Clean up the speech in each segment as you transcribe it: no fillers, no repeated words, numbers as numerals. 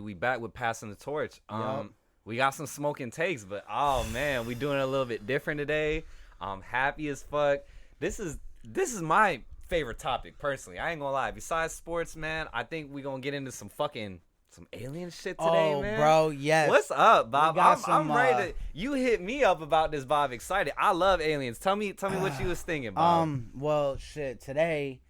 We back with passing the torch. Yup. We got some smoking takes, but oh man, we doing it a little bit different today. I'm happy as fuck. This is my favorite topic personally. I ain't gonna lie. Besides sports, man, I think we gonna get into some alien shit today, Oh, man. bro, yes. What's up, Bob? I'm ready to. You hit me up about this, Bob. Excited. I love aliens. Tell me what you was thinking, Bob. Well, shit. Today,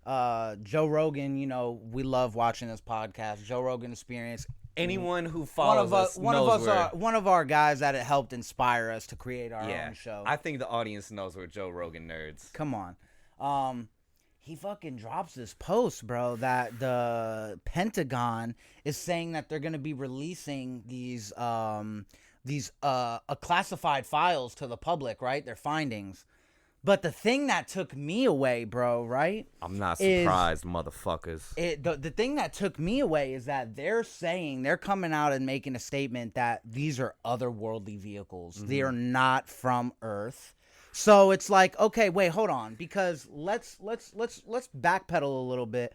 Joe Rogan. You know, we love watching this podcast. Joe Rogan Experience. Anyone who follows us knows one of our guys that it helped inspire us to create our own show. I think the audience knows we're Joe Rogan nerds. Come on. He fucking drops this post, bro, that the Pentagon is saying that they're going to be releasing these classified files to the public, right? Their findings. But the thing that took me away, bro, right? I'm not surprised, motherfuckers. The thing that took me away is that they're coming out and making a statement that these are otherworldly vehicles. Mm-hmm. They are not from Earth. So it's like, okay, wait, hold on, because let's backpedal a little bit.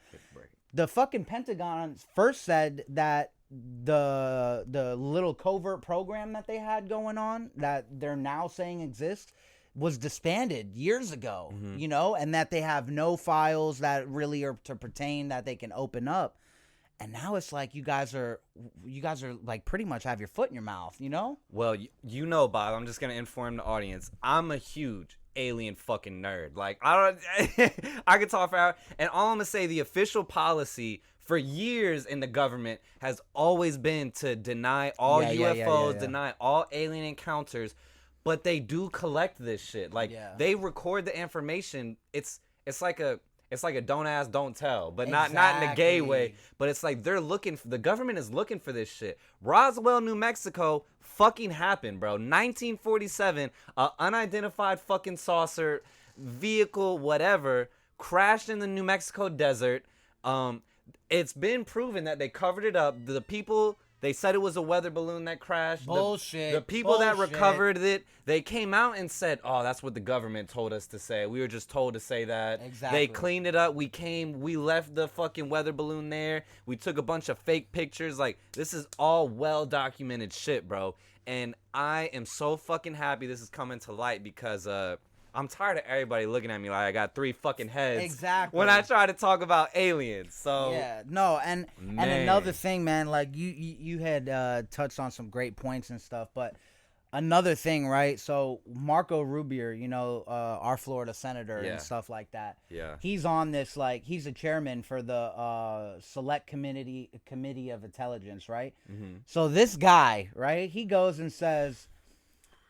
The fucking Pentagon first said that the little covert program that they had going on that they're now saying exists was disbanded years ago, you know, and that they have no files that really are to pertain that they can open up. And now it's like you guys are like pretty much have your foot in your mouth, you know? Well, you know, Bob, I'm just going to inform the audience. I'm a huge alien fucking nerd. Like, I could talk for hours. And all I'm going to say, the official policy for years in the government has always been to deny all UFOs, deny all alien encounters. But they do collect this shit. Like they record the information. It's like a don't ask, don't tell, but not in a gay way. But it's like the government is looking for this shit. Roswell, New Mexico, fucking happened, bro. 1947, a unidentified fucking saucer vehicle, whatever, crashed in the New Mexico desert. It's been proven that they covered it up. The people. They said it was a weather balloon that crashed. Bullshit. The people that recovered it, they came out and said, oh, that's what the government told us to say. We were just told to say that. Exactly. They cleaned it up. We left the fucking weather balloon there. We took a bunch of fake pictures. Like, this is all well-documented shit, bro. And I am so fucking happy this is coming to light because, I'm tired of everybody looking at me like I got three fucking heads. Exactly. When I try to talk about aliens. So yeah, no, and another thing, man, like you had touched on some great points and stuff, but another thing, right? So Marco Rubio, you know, our Florida senator and stuff like that. Yeah. He's on this, like, he's a chairman for the Select Committee of Intelligence, right? Mm-hmm. So this guy, right? He goes and says.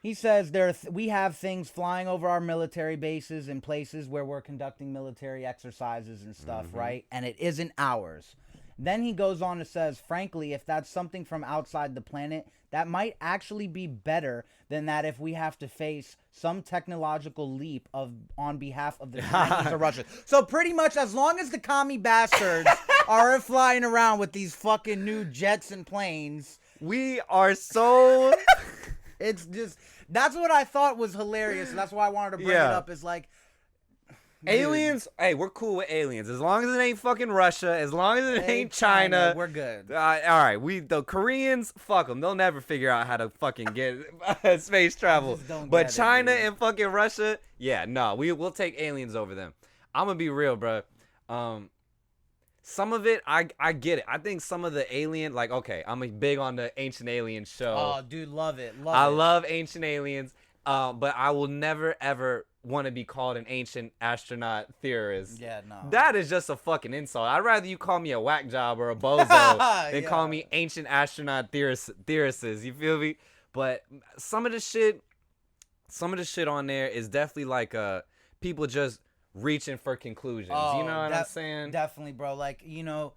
He says we have things flying over our military bases in places where we're conducting military exercises and stuff, right? And it isn't ours. Then he goes on and says, frankly, if that's something from outside the planet, that might actually be better than that if we have to face some technological leap on behalf of the Chinese or Russia. So pretty much as long as the commie bastards aren't flying around with these fucking new jets and planes. We are so... It's just... That's what I thought was hilarious. And that's why I wanted to bring it up. Is like aliens. Hey, we're cool with aliens as long as it ain't fucking Russia. As long as it ain't China, we're good. All right, the Koreans, fuck them. They'll never figure out how to fucking get space travel. But China and fucking Russia, no, we'll take aliens over them. I'm gonna be real, bro. Some of it, I get it. I think some of the alien, like, okay, I'm big on the Ancient Aliens show. Oh, dude, love it. I love Ancient Aliens, but I will never, ever want to be called an ancient astronaut theorist. Yeah, no. That is just a fucking insult. I'd rather you call me a whack job or a bozo than call me ancient astronaut theorists. You feel me? But some of the shit on there is definitely like people just reaching for conclusions. You know what I'm saying? Definitely, bro. Like, you know,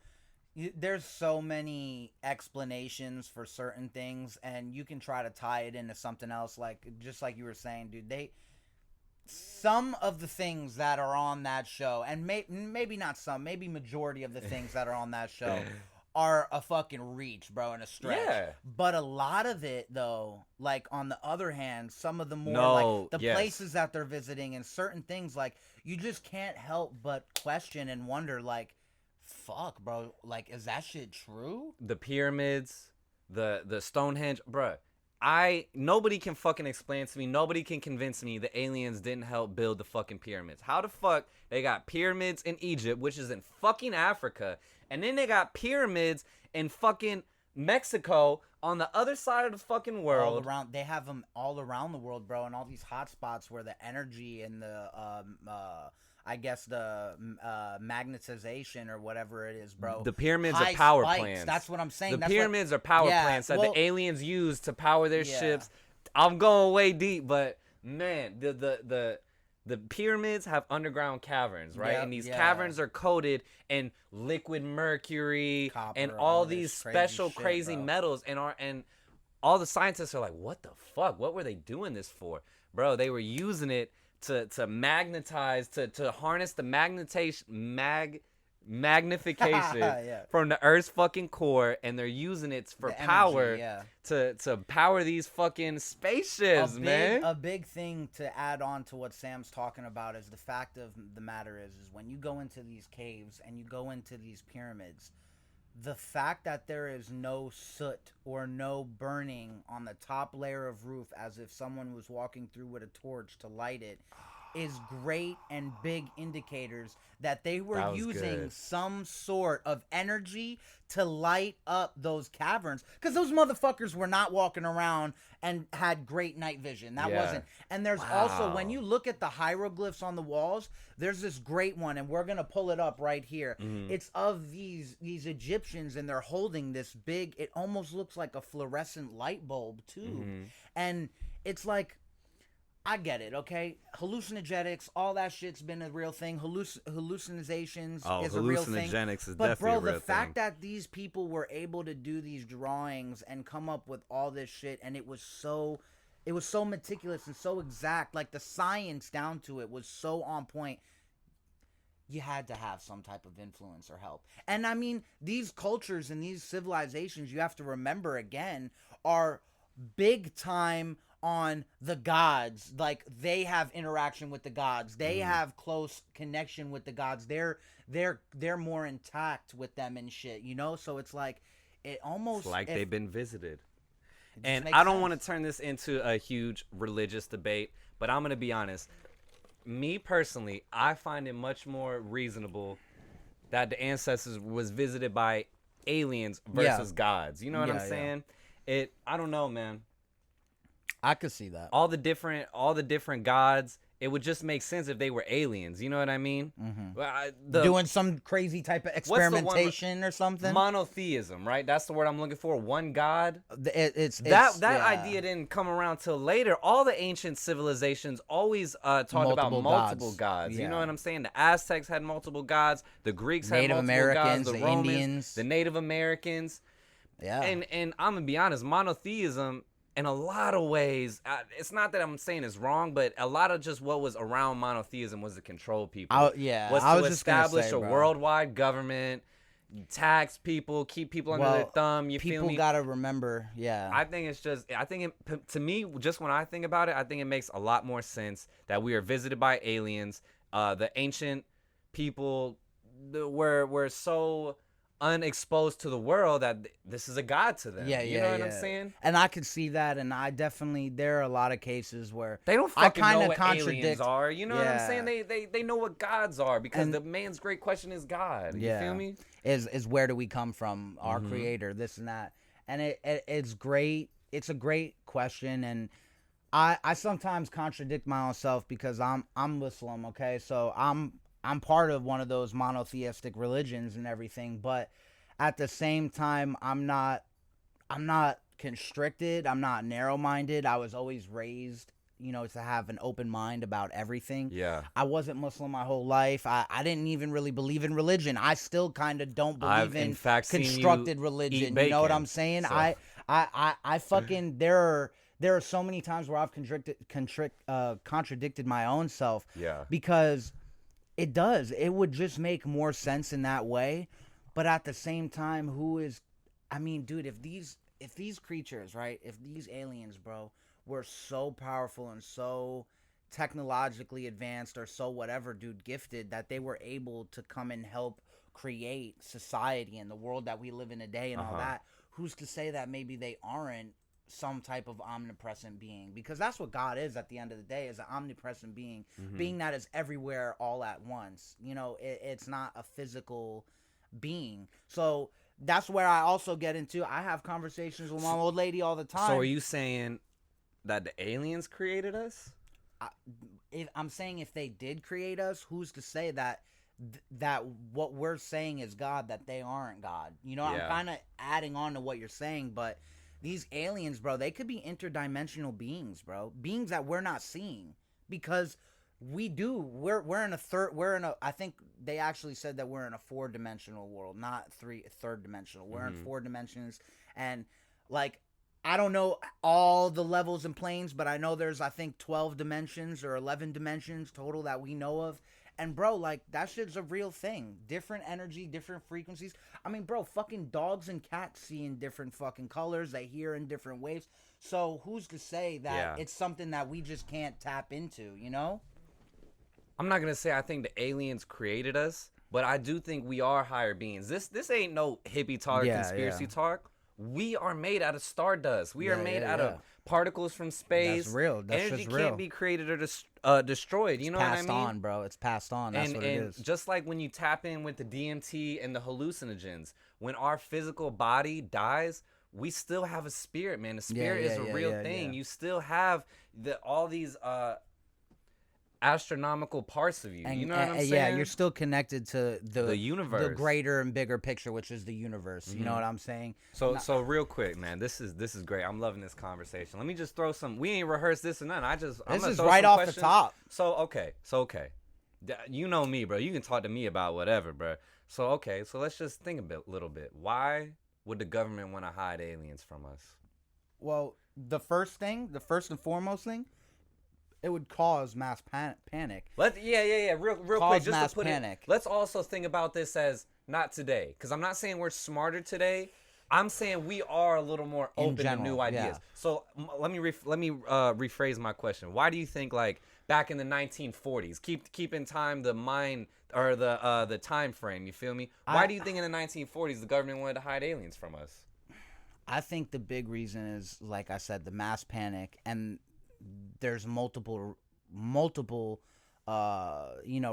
there's so many explanations for certain things, and you can try to tie it into something else. Like, just like you were saying, dude, some of the things that are on that show, and maybe not some, maybe majority of the things that are on that show are a fucking reach, bro, and a stretch. Yeah. But a lot of it, though, like, on the other hand, some of the more, places that they're visiting and certain things, like, you just can't help but question and wonder, like, Fuck, bro. Like, is that shit true? The pyramids, the Stonehenge, bruh. Nobody can fucking explain to me. Nobody can convince me the aliens didn't help build the fucking pyramids. How the fuck they got pyramids in Egypt, which is in fucking Africa, and then they got pyramids in fucking Mexico on the other side of the fucking world. All around, they have them all around the world, bro, and all these hot spots where the energy and the I guess the magnetization or whatever it is, bro. The pyramids High are power spikes. plants. That's what I'm saying. The That's pyramids are power plants that the aliens use to power their ships. I'm going way deep, but man, the pyramids have underground caverns, right? Yep, and these caverns are coated in liquid mercury Copper, and all this these crazy special shit, crazy bro. metals, and all the scientists are like, what the fuck? What were they doing this for? Bro, they were using it to magnetize, to harness the magnification Yeah. from the Earth's fucking core, and they're using it for The energy, power yeah. to power these fucking spaceships, man. A big thing to add on to what Sam's talking about is the fact of the matter is when you go into these caves and you go into these pyramids, the fact that there is no soot or no burning on the top layer of roof as if someone was walking through with a torch to light it is great and big indicators that they were using good. some sort of energy to light up those caverns, because those motherfuckers were not walking around and had great night vision. That wasn't. And there's also, when you look at the hieroglyphs on the walls, there's this great one, and we're gonna pull it up right here. It's of these Egyptians, and they're holding this big, it almost looks like a fluorescent light bulb too. And it's like, I get it, okay? Hallucinogenics, all that shit's been a real thing. Hallucinations is a real thing. Hallucinogenics is But definitely bro, a real the fact thing. that these people were able to do these drawings and come up with all this shit, and it was so meticulous and so exact, like the science down to it was so on point. You had to have some type of influence or help. And I mean, these cultures and these civilizations, you have to remember again, are big time on the gods. Like, they have interaction with the gods. They have close connection with the gods. They're more intact with them and shit, you know? So it's like, it almost... It's like they've been visited. It just And makes I don't sense. want to turn this into a huge religious debate, but I'm going to be honest. Me personally, I find it much more reasonable that the ancestors was visited by aliens versus gods. You know what I'm Yeah. saying? I don't know, man. I could see that. All the different gods, it would just make sense if they were aliens. You know what I mean? Doing some crazy type of the one- experimentation or something. Monotheism, right? That's the word I'm looking for. One god. It's That yeah. idea didn't come around till later. All the ancient civilizations always talked about Multiple multiple gods. gods. You know Yeah. what I'm saying? The Aztecs had multiple gods. The Greeks had Native multiple Americans, gods. The the Romans, Indians. the Native Americans. Yeah. And I'm gonna be honest, monotheism in a lot of ways, it's not that I'm saying it's wrong, but a lot of just what was around monotheism was to control people. I was was to just gonna establish say, a bro. worldwide government, tax people, keep people under their thumb. You feel people me? gotta remember, yeah. I think it's just, to me, just when I think about it, I think it makes a lot more sense that we are visited by aliens. The ancient people were so unexposed to the world that this is a god to them. You know what I'm saying? And I could see that, and I definitely, there are a lot of cases where They don't I fucking know kinda what contradict- aliens are. You know what I'm saying? Yeah. They know what gods are, because And- the man's great question is God. You Yeah. feel me? is where do we come from, our creator, this and that. And it's great. It's a great question, and I sometimes contradict my own self because I'm Muslim, okay? So I'm part of one of those monotheistic religions and everything, but at the same time I'm not constricted, I'm not narrow-minded. I was always raised, to have an open mind about everything. Yeah. I wasn't Muslim my whole life. I didn't even really believe in religion. I still kind of don't believe I've, in in fact, seen you constructed eat religion. You know what bacon, I'm saying? so. I fucking there are so many times where I've contradicted my own self. Yeah. Because it would just make more sense in that way. But at the same time, dude, if these creatures, right, if these aliens, bro, were so powerful and so technologically advanced or so whatever, dude, gifted, that they were able to come and help create society and the world that we live in today and all that, who's to say that maybe they aren't some type of omnipresent being? Because that's what God is at the end of the day, is an omnipresent being, being that is everywhere all at once. You know, it's not a physical being. So that's where I also get into, I have conversations with my old lady all the time. So are you saying that the aliens created us? I'm saying if they did create us, who's to say that that what we're saying is God, that they aren't God? You know, I'm kind of adding on to what you're saying, but these aliens, bro, they could be interdimensional beings, bro. Beings that we're not seeing, because we're in a I think they actually said that we're in a 4-dimensional world, not third dimensional. We're in 4 dimensions, and like, I don't know all the levels and planes, but I know there's, I think, 12 dimensions or 11 dimensions total that we know of. And, bro, like, that shit's a real thing. Different energy, different frequencies. I mean, bro, fucking dogs and cats see in different fucking colors. They hear in different waves. So who's to say that it's something that we just can't tap into, you know? I'm not going to say I think the aliens created us, but I do think we are higher beings. This ain't no hippie talk or conspiracy talk. We are made out of stardust. We are made out of particles from space. That's real. That's Energy just real. can't be created or destroyed. You know what I mean? Passed on, bro. It's passed on. That's what it is. Just like when you tap in with the DMT and the hallucinogens, when our physical body dies, we still have a spirit, man. The spirit is a real thing. You still have all these astronomical parts of you. And, you know what I'm saying? Yeah, you're still connected to the universe, the greater and bigger picture, which is the universe. You know what I'm saying? So real quick, man, this is great. I'm loving this conversation. Let me just throw some. We ain't rehearsed this or nothing. This is right off the top. So okay. You know me, bro. You can talk to me about whatever, bro. So let's just think a little bit. Why would the government want to hide aliens from us? Well, the first and foremost thing, it would cause mass panic. Real quick, just mass to put panic. Let's also think about this as not today, because I'm not saying we're smarter today. I'm saying we are a little more open to new ideas. Yeah. So let me rephrase my question. Why do you think, like, back in the 1940s, keep in time the mind or the time frame? You feel me? Why do you think in the 1940s the government wanted to hide aliens from us? I think the big reason is, like I said, the mass panic, and there's multiple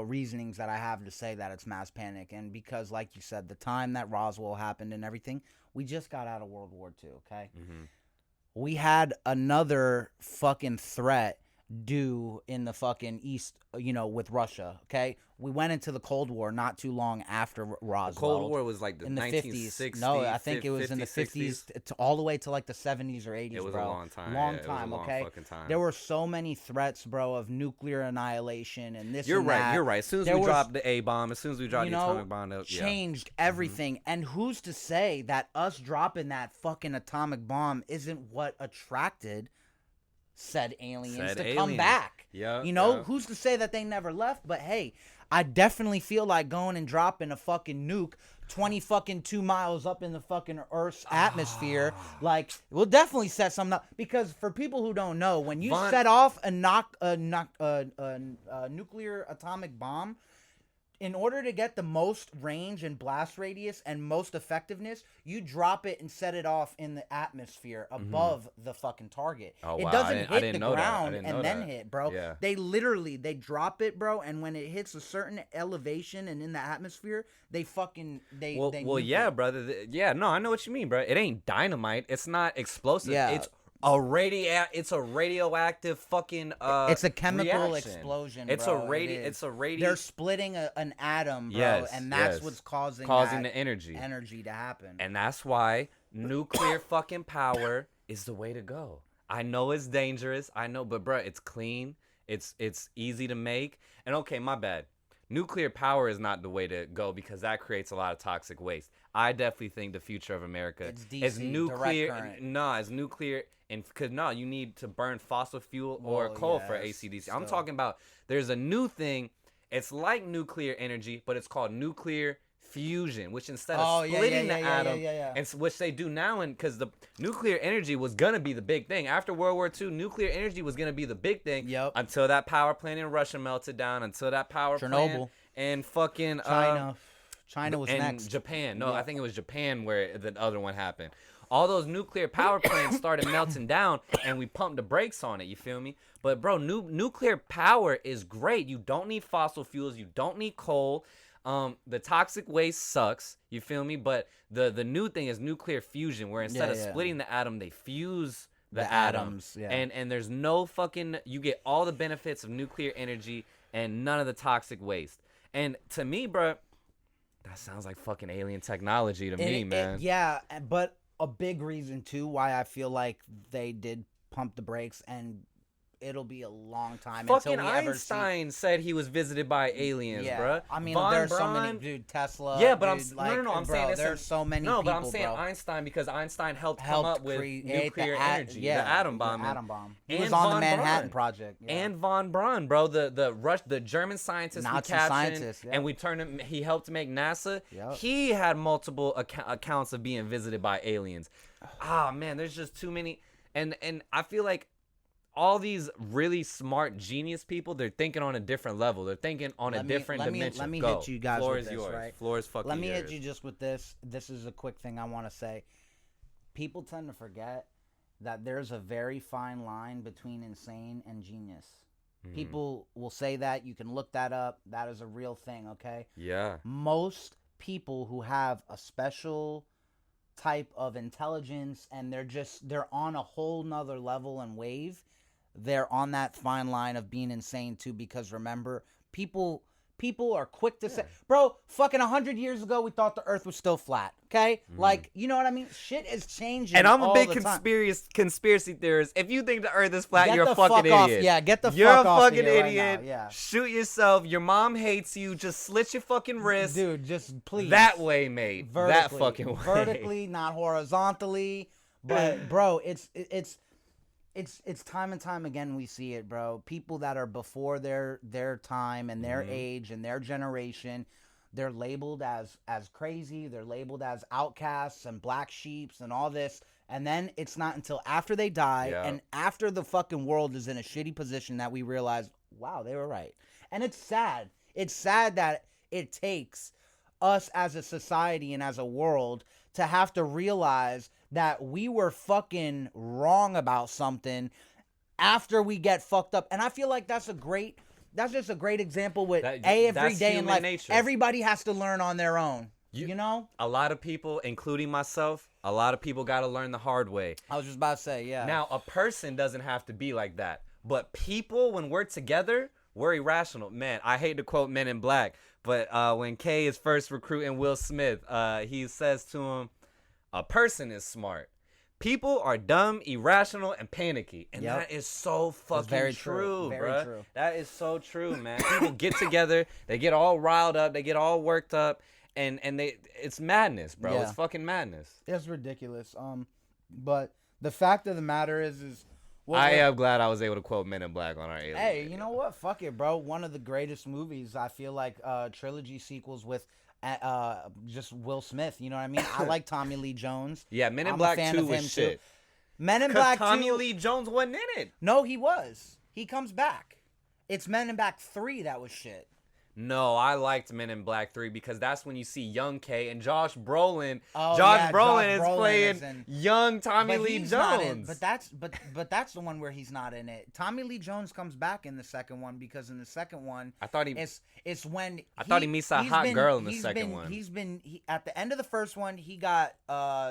reasonings that I have to say that it's mass panic. And because, like you said, the time that Roswell happened and everything, we just got out of World War II, okay? We had another fucking threat due in the fucking East, with Russia, okay? We went into the Cold War not too long after Roswell. The Cold War was like in the 1960s. No, I think it was in the 50s all the way to like the 70s or 80s, It was bro. a long time. Long time, it was a okay? long fucking time. There were so many threats, bro, of nuclear annihilation and this You're and right. that. You're right. As soon as we dropped the A bomb, as soon as we dropped the atomic bomb, changed everything. And who's to say that us dropping that fucking atomic bomb isn't what attracted said aliens to come back? Yeah. Who's to say that they never left? But hey, I definitely feel like going and dropping a fucking nuke 22 miles up in the fucking Earth's atmosphere. Like, we'll definitely set something up. Because for people who don't know, when you set off a nuclear atomic bomb, in order to get the most range and blast radius and most effectiveness, you drop it and set it off in the atmosphere above the fucking target. Oh, it wow. doesn't hit the ground and then hit, bro. Yeah. They drop it, bro, and when it hits a certain elevation and in the atmosphere, they fucking yeah, brother. No, I know what you mean, bro. It ain't dynamite. It's not explosive. Yeah. It's a radioactive fucking it's a chemical reaction. Explosion, it's bro. It's a They're splitting an atom, bro, and that's what's causing the energy to happen. And that's why nuclear fucking power is the way to go. I know it's dangerous. I know, but bro, it's clean. It's easy to make. And okay, my bad. Nuclear power is not the way to go because that creates a lot of toxic waste. I definitely think the future of America is nuclear. It's nuclear. And because you need to burn fossil fuel or coal for ACDC. I'm talking about there's a new thing. It's like nuclear energy, but it's called nuclear fusion, which instead of splitting the atom, and which they do now, and because the nuclear energy was gonna be the big thing after World War II, nuclear energy was gonna be the big thing. Until that power plant in Russia melted down, until that power plant in fucking China was and next. Japan. No, Yeah. I think it was Japan where the other one happened. All those nuclear power plants started melting down, and we pumped the brakes on it. You feel me? But bro, nuclear power is great. You don't need fossil fuels. You don't need coal. The toxic waste sucks. You feel me? But the new thing is nuclear fusion, where instead of splitting the atom, they fuse the atoms. Yeah. And there's no fucking. You get all the benefits of nuclear energy and none of the toxic waste. And to me, bro, that sounds like fucking alien technology to me, man. Yeah, but a big reason too why I feel like they did pump the brakes, and it'll be a long time Fucking until we ever Einstein said he was visited by aliens, bruh. I mean, Von there's so Braun, many, dude. Tesla. Yeah, but dude, I'm bro, saying there's so many. No, people, but I'm saying bro. Einstein because Einstein helped come up with create nuclear energy, the atom bomb. The atom bomb. He and was on the Von Manhattan Braun. Project. Yeah. And von Braun, bro, the German scientist Nazi we captured, scientist, yeah. and we turned him. He helped make NASA. Yep. He had multiple accounts of being visited by aliens. Ah, man, there's just too many, and I feel like all these really smart genius people, they're thinking on a different level. They're thinking on a different dimension. Let me Go. hit you guys Floor with is this, yours. right? Floor is fucking Let me yours. hit you just with this. This is a quick thing I want to say. People tend to forget that there's a very fine line between insane and genius. People will say that. You can look that up. That is a real thing, okay? Yeah. Most people who have a special type of intelligence and they're on a whole nother level and wave, they're on that fine line of being insane too, because remember, people are quick to say, bro, fucking 100 years ago we thought the earth was still flat, okay? Like, you know what I mean? Shit is changing. And I'm a all big the time. conspiracy theorist. If you think the earth is flat, Get you're the a fucking fuck off. idiot. Yeah, get the You're fuck a off fucking here right idiot. now, yeah. Shoot yourself. Your mom hates you. Just slit your fucking wrist. Dude, just please. That way, mate. Vertically, That fucking way. vertically, not horizontally. But bro, it's time and time again we see it, bro. People that are before their time and their age and their generation, they're labeled as crazy. They're labeled as outcasts and black sheeps and all this. And then it's not until after they die and after the fucking world is in a shitty position that we realize, wow, they were right. And it's sad. It's sad that it takes us as a society and as a world to have to realize that we were fucking wrong about something after we get fucked up. And I feel like that's just a great example with every day in life. Nature. Everybody has to learn on their own. You know? A lot of people, including myself, a lot of people got to learn the hard way. I was just about to say, yeah. Now, a person doesn't have to be like that. But people, when we're together, we're irrational. Man, I hate to quote Men in Black, but when Kay is first recruiting Will Smith, he says to him, a person is smart. People are dumb, irrational, and panicky. And that is so fucking very true, very bro. true. That is so true, man. People get together, they get all riled up, they get all worked up, and it's madness, bro. Yeah. It's fucking madness. It's ridiculous. But the fact of the matter is I am glad I was able to quote Men in Black on our alien. Hey, you know what? Fuck it, bro. One of the greatest movies, I feel like, trilogy sequels with just Will Smith. You know what I mean? I like Tommy Lee Jones. Yeah, Men in I'm Black a fan 2 of was him shit. too. Men in Black 2. Tommy Lee Jones wasn't in it. No, he was. He comes back. It's Men in Black 3 that was shit. No, I liked Men in Black 3 because that's when you see young K and Josh Brolin. Oh, Josh yeah, Brolin Josh is Brolin playing is in- young Tommy But Lee he's not in- Jones. but that's the one where he's not in it. Tommy Lee Jones comes back in the second one because in the second one, I thought he it's when I thought he meets a he's hot been- girl in the he's second been- one. He's been at the end of the first one, he got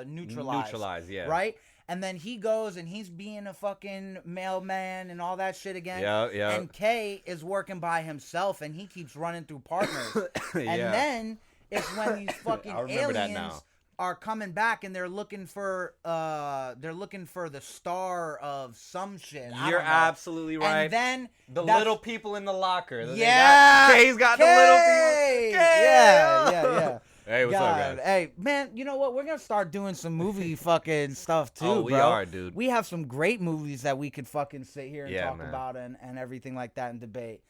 neutralized. Neutralized, yeah. Right? And then he goes and he's being a fucking mailman and all that shit again. Yeah. And Kay is working by himself and he keeps running through partners. And Yeah. then it's when these fucking I remember that aliens now. are coming back and they're looking for the star of some shit. I You're don't know. absolutely right. And then the that's- little people in the locker. Yeah. Kay's got the little people. Kay! Yeah. Hey, what's up, guys? Hey, man, you know what? We're gonna start doing some movie fucking stuff too, Oh, we bro. are, dude. We have some great movies that we could fucking sit here and Yeah, talk man. about and everything like that and debate.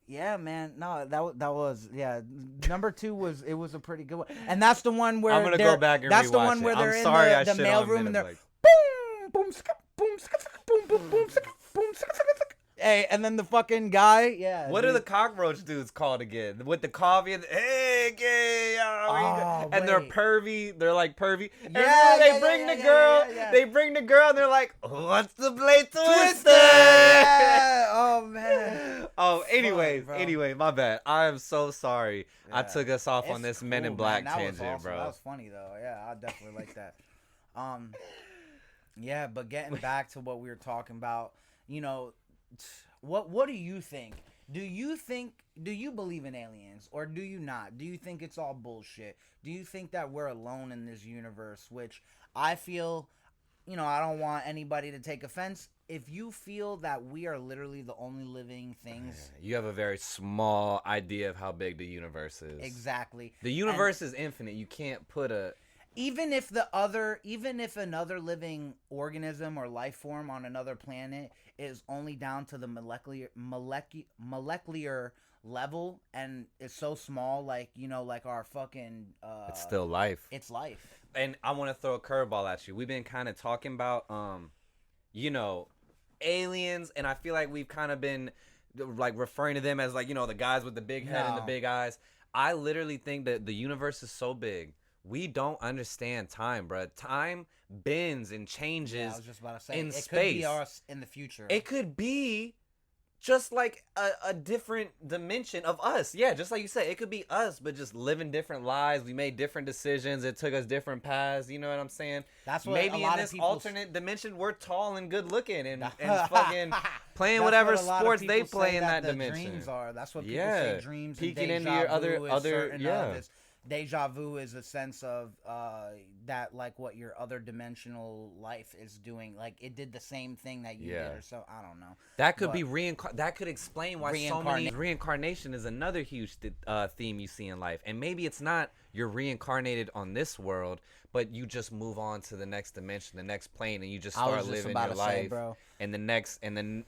Yeah, man. No, that was Number 2 was a pretty good one, and that's the one where I'm gonna go back and that's the rewatch one where it. they're I'm in sorry I the shit mail on room Men and in they're Black. boom, boom, ska, boom, ska, boom, boom, boom, ska, boom, ska, ska, ska, Hey, and then the fucking guy, yeah. What are the cockroach dudes called again? With the coffee and hey, gay, and they're wait. pervy. They're like pervy. And Yeah, then they yeah, bring yeah, the yeah, girl. yeah, yeah. They bring the girl, and they're like, "What's the blade twister?" Yeah. Oh man. Oh, anyways, bro. anyway, my bad. I am so sorry. I Yeah. took us off on It's this Men in cool, Black man. That tangent, was awesome. bro. That was funny though. Yeah, I definitely like that. Yeah, but getting back to what we were talking about, you know, what do you think? Do you believe in aliens or do you not? Do you think it's all bullshit? Do you think that we're alone in this universe? Which I feel, you know, I don't want anybody to take offense. If you feel that we are literally the only living things, You have a very small idea of how big the universe is. exactly. The universe is infinite. You can't put a Even if another living organism or life form on another planet is only down to the molecular level and it's so small, like, you know, like our fucking it's still life. it's life. And I want to throw a curveball at you. We've been kind of talking about you know, aliens, and I feel like we've kind of been like referring to them as like, you know, the guys with the big head and the No. big eyes. I literally think that the universe is so big. We don't understand time, bro. Time bends and changes. Yeah, I was just about to say in it space. could be us in the future. It could be just like a different dimension of us. Yeah, just like you said, it could be us, but just living different lives. We made different decisions. It took us different paths. You know what I'm saying? That's what maybe a lot in of this people alternate dimension, we're tall and good looking and fucking playing That's whatever what a lot of sports they people play say in that the dimension. Dreams are. That's what people Yeah. say. Dreams Peeking and into your deja vu is other certain yeah. of this. Deja vu is a sense of that, like what your other dimensional life is doing. Like it did the same thing that you Yeah. did, or so I don't know. That could But- be that could explain why so many reincarnation is another huge theme you see in life. And maybe it's not you're reincarnated on this world, but you just move on to the next dimension, the next plane, and you just start living your life. bro. And the next, and then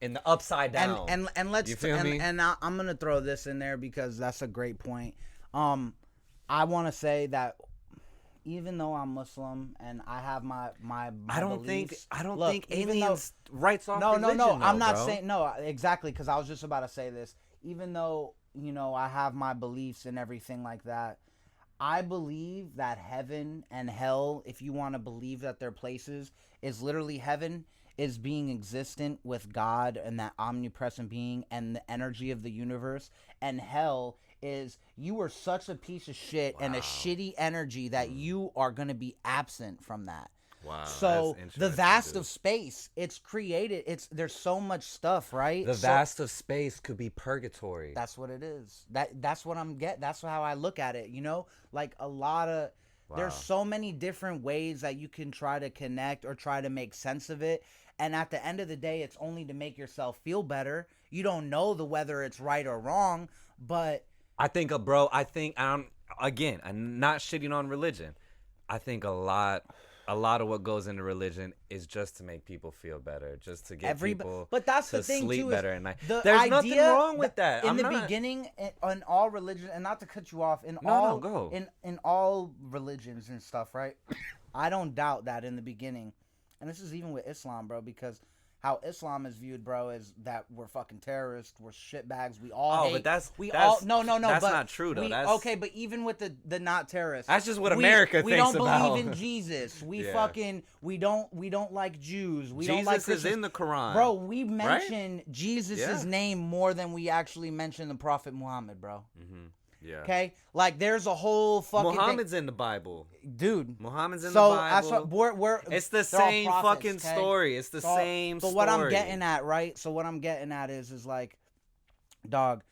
in the upside down. And let's You feel me? and I'm gonna throw this in there because that's a great point. I want to say that even though I'm Muslim and I have my I don't beliefs, think aliens writes off no, religion, no. I'm though, not bro. saying no exactly because I was just about to say this. Even though, you know, I have my beliefs and everything like that, I believe that heaven and hell, if you want to believe that they're places, is literally heaven is being existent with God and that omnipresent being and the energy of the universe, and hell is you were such a piece of shit and a shitty energy that you are going to be absent from that. Wow. So that's the interesting, vast dude. of space, it's created. There's so much stuff, right? The So- vast of space could be purgatory. that's what it is. That's what I'm getting. That's how I look at it. You know, like a lot of there's so many different ways that you can try to connect or try to make sense of it. And at the end of the day, it's only to make yourself feel better. You don't know whether it's right or wrong, but I think, bro. I think I'm not shitting on religion. I think a lot of what goes into religion is just to make people feel better, just to get people but that's to the thing sleep too, better at night. the There's idea nothing wrong with that. In I'm the not- beginning, in all religions, and not to cut you off, go. in all religions and stuff, right? I don't doubt that in the beginning, and this is even with Islam, bro, because how Islam is viewed, bro, is that we're fucking terrorists, we're shitbags, we all hate. But that's no, That's but not true though. okay, but even with the not terrorists, That's just what America we thinks don't about. believe in Jesus. We Yeah. fucking we don't like Jews. We don't Jesus like is Christians. in the Quran, Bro, we mention Jesus' Yeah. name more than we actually mention the Prophet Muhammad, bro. Mm-hmm. Yeah. Okay? Like, there's a whole fucking Muhammad's in the Bible. thing. Dude. Muhammad's in So, the that's Bible. what we're It's the they're all same prophets, fucking okay? story. It's the same story. But what I'm getting at, right? So what I'm getting at is like, dog,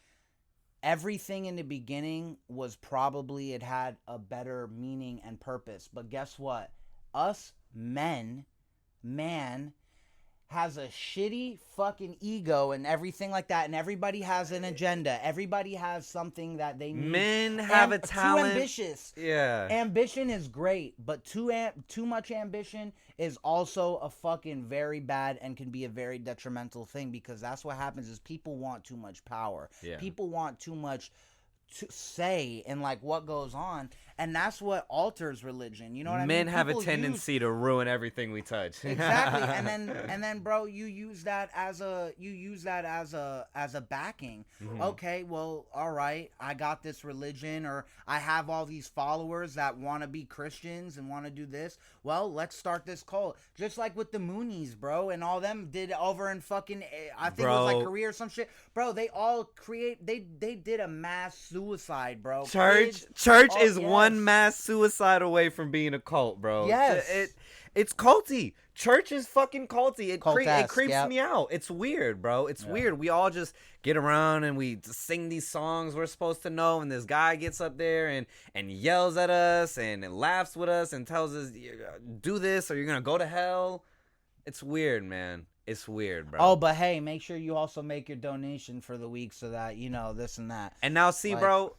everything in the beginning was probably, it had a better meaning and purpose. But guess what? Us man has a shitty fucking ego and everything like that, and everybody has an agenda. Everybody has something that they need. Men have a talent. Too ambitious. Yeah. Ambition is great, but too much ambition is also a fucking very bad and can be a very detrimental thing, because that's what happens is people want too much power. Yeah. People want too much to say and like what goes on, and that's what alters religion. You know what I mean? Men have a People tendency to ruin everything we touch. exactly, and then bro, you use that as a backing. Okay, well, all right, I got this religion, or I have all these followers that want to be Christians and want to do this. Well, let's start this cult, just like with the Moonies, bro, and all them did over in fucking, I think it was like Korea or some shit, bro. They all they did a mass suicide, bro. Church is one mass suicide away from being a cult, bro. Yes. It's culty. Church is fucking culty. It creeps yep. me out. It's weird, bro. It's weird. We all just get around and we sing these songs we're supposed to know, and this guy gets up there and yells at us and laughs with us and tells us, do this or you're gonna go to hell. It's weird, man. It's weird, bro. Oh, but hey, make sure you also make your donation for the week so that, this and that. And now, see, bro,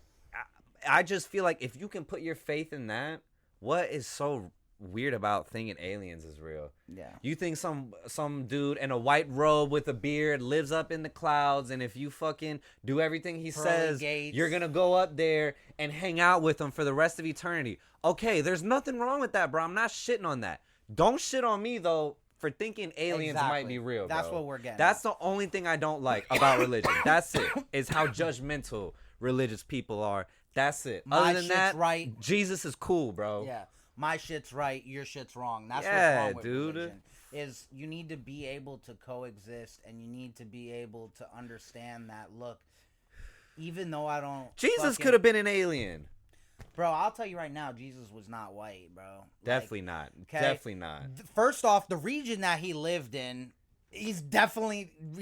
I just feel like if you can put your faith in that, what is so weird about thinking aliens is real? Yeah. You think some dude in a white robe with a beard lives up in the clouds, and if you fucking do everything he says, you're gonna go up there and hang out with him for the rest of eternity. Okay, there's nothing wrong with that, bro. I'm not shitting on that. Don't shit on me, though, for thinking aliens might be real, bro. That's what we're getting. That's the only thing I don't like about religion. That's it. Is how judgmental religious people are. That's it. Other than that, right. Jesus is cool, bro. Yeah. My shit's right, your shit's wrong. That's what's wrong with religion. Is you need to be able to coexist, and you need to be able to understand that, look, even though I don't... Jesus could have been an alien. Bro, I'll tell you right now, Jesus was not white, bro. Definitely not. Definitely not. First off, the region that he lived in, he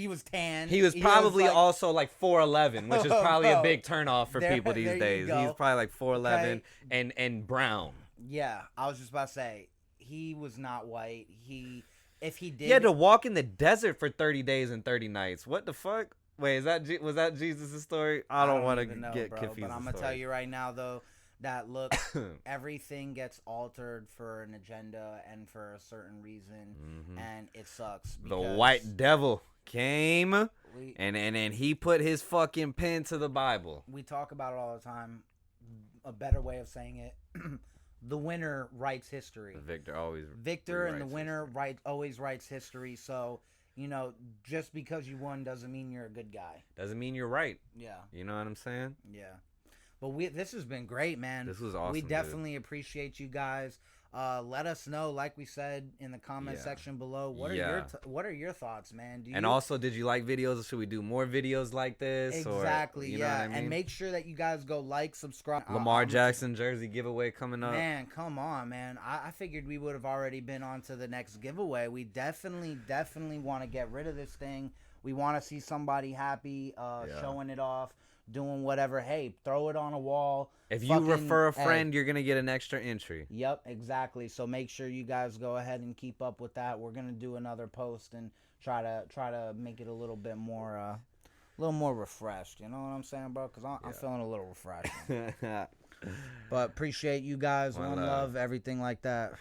was tan. He was probably also like 4'11", which is probably a big turnoff for people these days. He's probably like 4'11" and brown. Yeah, I was just about to say, he was not white. He had to walk in the desert for 30 days and 30 nights. What the fuck? Wait, was that Jesus' story? I don't want to get confused. But I'm gonna tell you right now, though, that look, everything gets altered for an agenda and for a certain reason, and it sucks. The white devil came and he put his fucking pen to the Bible. We talk about it all the time. A better way of saying it. The winner writes history. Victor and the winner always writes history. So, just because you won doesn't mean you're a good guy. Doesn't mean you're right. Yeah. You know what I'm saying? Yeah. But this has been great, man. This was awesome. We definitely appreciate you guys. Let us know, like we said in the comment section below. What are your thoughts, man? Also, did you like videos? Or should we do more videos like this? Exactly. Or, you know what I mean? And make sure that you guys go like, subscribe. Lamar Jackson jersey giveaway coming up. Man, come on, man. I figured we would have already been on to the next giveaway. We definitely want to get rid of this thing. We want to see somebody happy, showing it off, doing whatever. Hey, throw it on a wall. If you refer a friend, you're going to get an extra entry. Yep, exactly. So make sure you guys go ahead and keep up with that. We're going to do another post and try to make it a little bit more refreshed. You know what I'm saying, bro? Because I'm feeling a little refreshed. But appreciate you guys. One love, everything like that.